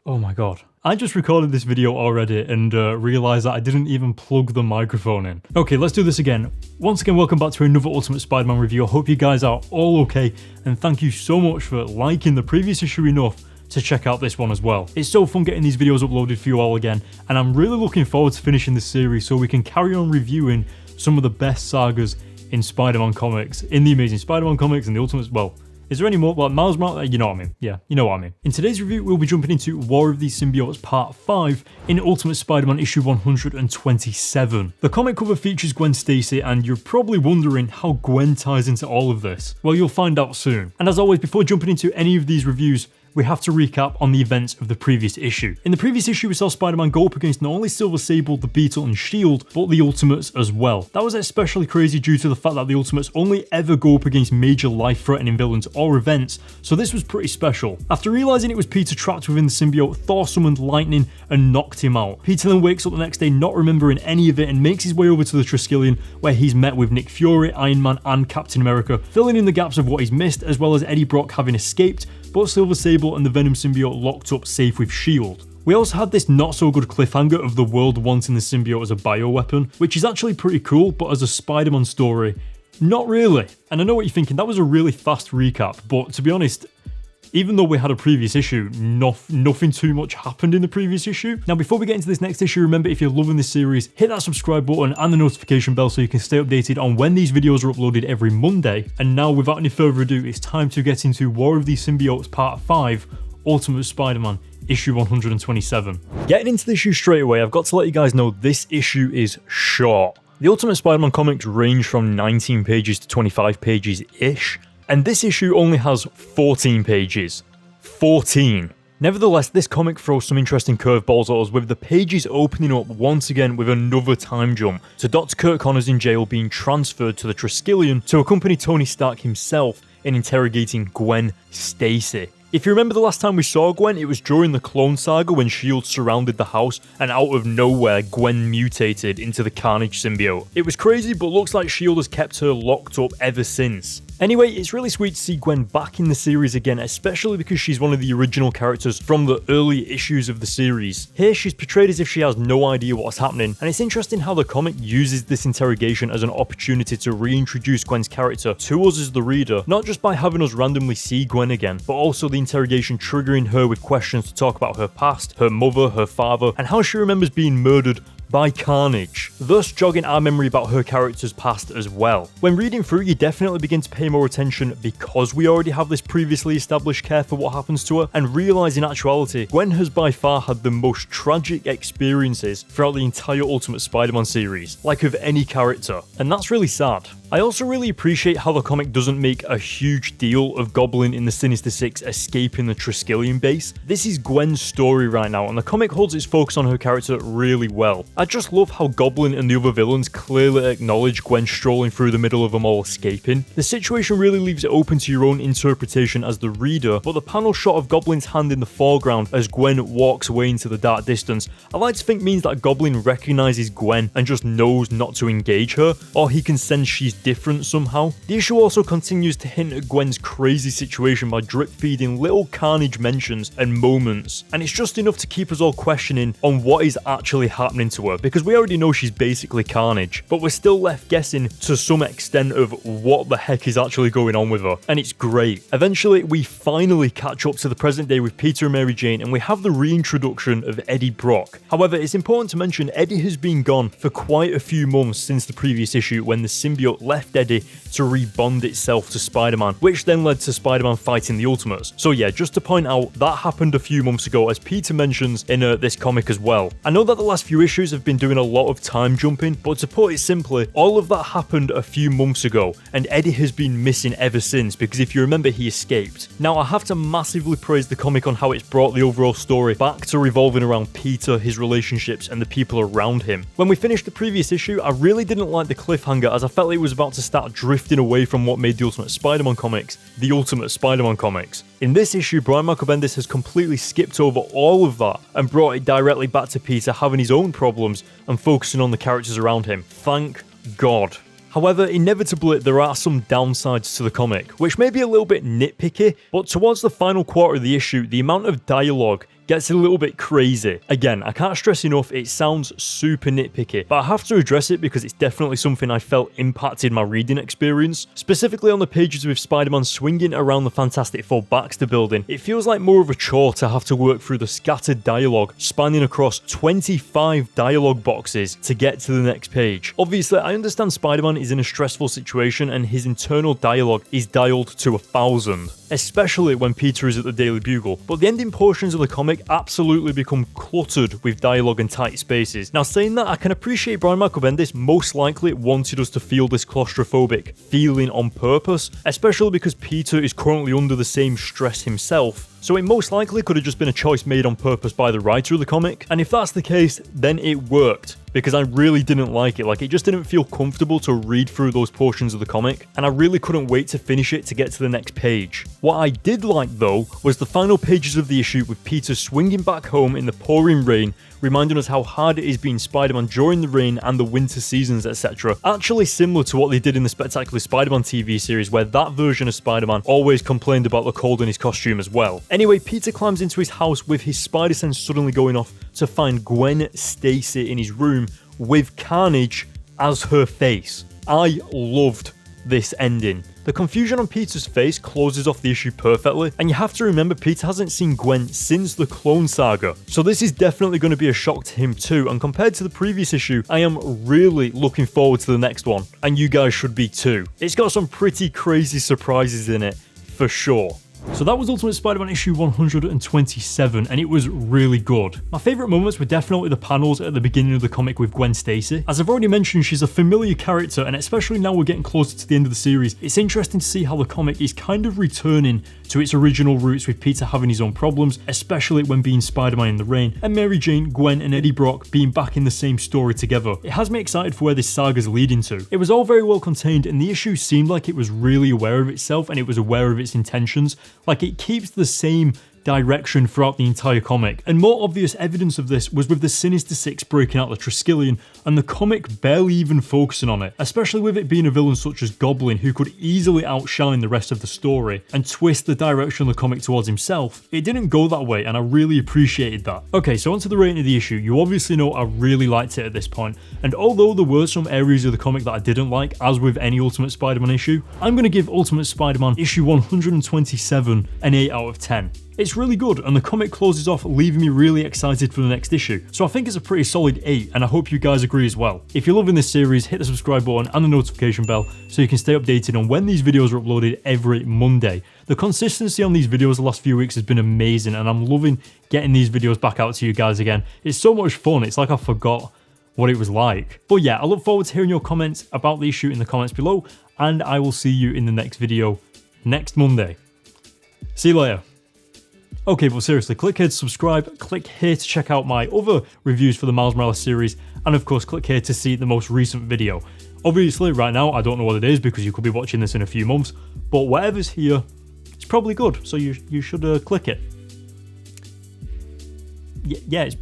Oh my god. I just recorded this video already and realised that I didn't even plug the microphone in. Okay, let's do this again. Once again, welcome back to another Ultimate Spider-Man review. I hope you guys are all okay, and thank you so much for liking the previous issue enough to check out this one as well. It's so fun getting these videos uploaded for you all again, and I'm really looking forward to finishing this series so we can carry on reviewing some of the best sagas in Spider-Man comics, in the Amazing Spider-Man comics and the Ultimate, well, is there any more? Like Miles Morales? You know what I mean. Yeah, you know what I mean. In today's review, we'll be jumping into War of the Symbiotes Part 5 in Ultimate Spider-Man issue 127. The comic cover features Gwen Stacy, and you're probably wondering how Gwen ties into all of this. Well, you'll find out soon. And as always, before jumping into any of these reviews, we have to recap on the events of the previous issue. In the previous issue, we saw Spider-Man go up against not only Silver Sable, the Beetle, and S.H.I.E.L.D., but the Ultimates as well. That was especially crazy due to the fact that the Ultimates only ever go up against major life-threatening villains or events, so this was pretty special. After realizing it was Peter trapped within the symbiote, Thor summoned lightning and knocked him out. Peter then wakes up the next day not remembering any of it and makes his way over to the Triskelion, where he's met with Nick Fury, Iron Man, and Captain America, filling in the gaps of what he's missed, as well as Eddie Brock having escaped, but Silver Sable and the Venom symbiote locked up safe with S.H.I.E.L.D. We also had this not so good cliffhanger of the world wanting the symbiote as a bioweapon, which is actually pretty cool, but as a Spider-Man story, not really. And I know what you're thinking, that was a really fast recap, but to be honest, even though we had a previous issue, nothing too much happened in the previous issue. Now, before we get into this next issue, remember, if you're loving this series, hit that subscribe button and the notification bell so you can stay updated on when these videos are uploaded every Monday. And now, without any further ado, it's time to get into War of the Symbiotes Part 5, Ultimate Spider-Man, issue 127. Getting into the issue straight away, I've got to let you guys know this issue is short. The Ultimate Spider-Man comics range from 19 pages to 25 pages-ish, and this issue only has 14 pages. 14. Nevertheless, this comic throws some interesting curveballs at us, with the pages opening up once again with another time jump to Dr. Kurt Connors in jail being transferred to the Triskelion to accompany Tony Stark himself in interrogating Gwen Stacy. If you remember the last time we saw Gwen, it was during the Clone Saga when S.H.I.E.L.D. surrounded the house and out of nowhere Gwen mutated into the Carnage symbiote. It was crazy, but looks like S.H.I.E.L.D. has kept her locked up ever since. Anyway, it's really sweet to see Gwen back in the series again, especially because she's one of the original characters from the early issues of the series. Here, she's portrayed as if she has no idea what's happening, and it's interesting how the comic uses this interrogation as an opportunity to reintroduce Gwen's character to us as the reader, not just by having us randomly see Gwen again, but also the interrogation triggering her with questions to talk about her past, her mother, her father, and how she remembers being murdered by Carnage, thus jogging our memory about her character's past as well. When reading through, you definitely begin to pay more attention because we already have this previously established care for what happens to her, and realise in actuality, Gwen has by far had the most tragic experiences throughout the entire Ultimate Spider-Man series, like of any character, and that's really sad. I also really appreciate how the comic doesn't make a huge deal of Goblin in the Sinister Six escaping the Triskelion base. This is Gwen's story right now, and the comic holds its focus on her character really well. I just love how Goblin and the other villains clearly acknowledge Gwen strolling through the middle of them all escaping. The situation really leaves it open to your own interpretation as the reader, but the panel shot of Goblin's hand in the foreground as Gwen walks away into the dark distance, I like to think means that Goblin recognises Gwen and just knows not to engage her, or he can sense she's different somehow. The issue also continues to hint at Gwen's crazy situation by drip feeding little Carnage mentions and moments, and it's just enough to keep us all questioning on what is actually happening to her, because we already know she's basically Carnage, but we're still left guessing to some extent of what the heck is actually going on with her, and it's great. Eventually, we finally catch up to the present day with Peter and Mary Jane, and we have the reintroduction of Eddie Brock. However, it's important to mention Eddie has been gone for quite a few months since the previous issue when the symbiote left Eddie to rebond itself to Spider-Man, which then led to Spider-Man fighting the Ultimates. So yeah, just to point out, that happened a few months ago, as Peter mentions in this comic as well. I know that the last few issues have been doing a lot of time jumping, but to put it simply, all of that happened a few months ago, and Eddie has been missing ever since, because if you remember, he escaped. Now, I have to massively praise the comic on how it's brought the overall story back to revolving around Peter, his relationships, and the people around him. When we finished the previous issue, I really didn't like the cliffhanger, as I felt it was about to start drifting away from what made the Ultimate Spider-Man comics the Ultimate Spider-Man comics. In this issue, Brian Michael Bendis has completely skipped over all of that and brought it directly back to Peter having his own problems and focusing on the characters around him. Thank God. However, inevitably there are some downsides to the comic, which may be a little bit nitpicky, but towards the final quarter of the issue, the amount of dialogue gets a little bit crazy. Again, I can't stress enough, it sounds super nitpicky, but I have to address it because it's definitely something I felt impacted my reading experience. Specifically on the pages with Spider-Man swinging around the Fantastic Four Baxter building, it feels like more of a chore to have to work through the scattered dialogue spanning across 25 dialogue boxes to get to the next page. Obviously, I understand Spider-Man is in a stressful situation and his internal dialogue is dialed to 1,000, especially when Peter is at the Daily Bugle, but the ending portions of the comic absolutely become cluttered with dialogue and tight spaces. Now, saying that, I can appreciate Brian Michael Bendis most likely wanted us to feel this claustrophobic feeling on purpose, especially because Peter is currently under the same stress himself. So it most likely could have just been a choice made on purpose by the writer of the comic, and if that's the case, then it worked, because I really didn't like it. Like, it just didn't feel comfortable to read through those portions of the comic, and I really couldn't wait to finish it to get to the next page. What I did like, though, was the final pages of the issue with Peter swinging back home in the pouring rain, reminding us how hard it is being Spider-Man during the rain and the winter seasons, etc. Actually similar to what they did in the Spectacular Spider-Man TV series, where that version of Spider-Man always complained about the cold in his costume as well. Anyway, Peter climbs into his house with his spider sense suddenly going off to find Gwen Stacy in his room with Carnage as her face. I loved this ending. The confusion on Peter's face closes off the issue perfectly, and you have to remember Peter hasn't seen Gwen since the Clone Saga, so this is definitely going to be a shock to him too, and compared to the previous issue, I am really looking forward to the next one, and you guys should be too. It's got some pretty crazy surprises in it, for sure. So that was Ultimate Spider-Man issue 127, and it was really good. My favourite moments were definitely the panels at the beginning of the comic with Gwen Stacy. As I've already mentioned, she's a familiar character, and especially now we're getting closer to the end of the series, it's interesting to see how the comic is kind of returning to its original roots with Peter having his own problems, especially when being Spider-Man in the rain, and Mary Jane, Gwen and Eddie Brock being back in the same story together. It has me excited for where this saga's leading to. It was all very well contained, and the issue seemed like it was really aware of itself and it was aware of its intentions. Like, it keeps the same direction throughout the entire comic, and more obvious evidence of this was with the Sinister Six breaking out the Triskelion and the comic barely even focusing on it, especially with it being a villain such as Goblin who could easily outshine the rest of the story and twist the direction of the comic towards himself. It didn't go that way, and I really appreciated that. Okay, so onto the rating of the issue. You obviously know I really liked it at this point, and although there were some areas of the comic that I didn't like, as with any Ultimate Spider-Man issue, I'm going to give Ultimate Spider-Man issue 127 an 8 out of 10. It's really good, and the comic closes off leaving me really excited for the next issue, so I think it's a pretty solid 8, and I hope you guys agree as well. If you're loving this series, hit the subscribe button and the notification bell so you can stay updated on when these videos are uploaded every Monday. The consistency on these videos the last few weeks has been amazing, and I'm loving getting these videos back out to you guys again. It's so much fun, it's like I forgot what it was like. But yeah, I look forward to hearing your comments about the issue in the comments below, and I will see you in the next video next Monday. See you later. Okay, but seriously, click here to subscribe, click here to check out my other reviews for the Miles Morales series, and of course click here to see the most recent video. Obviously, right now, I don't know what it is because you could be watching this in a few months, but whatever's here, it's probably good, so you should click it. Yeah, it's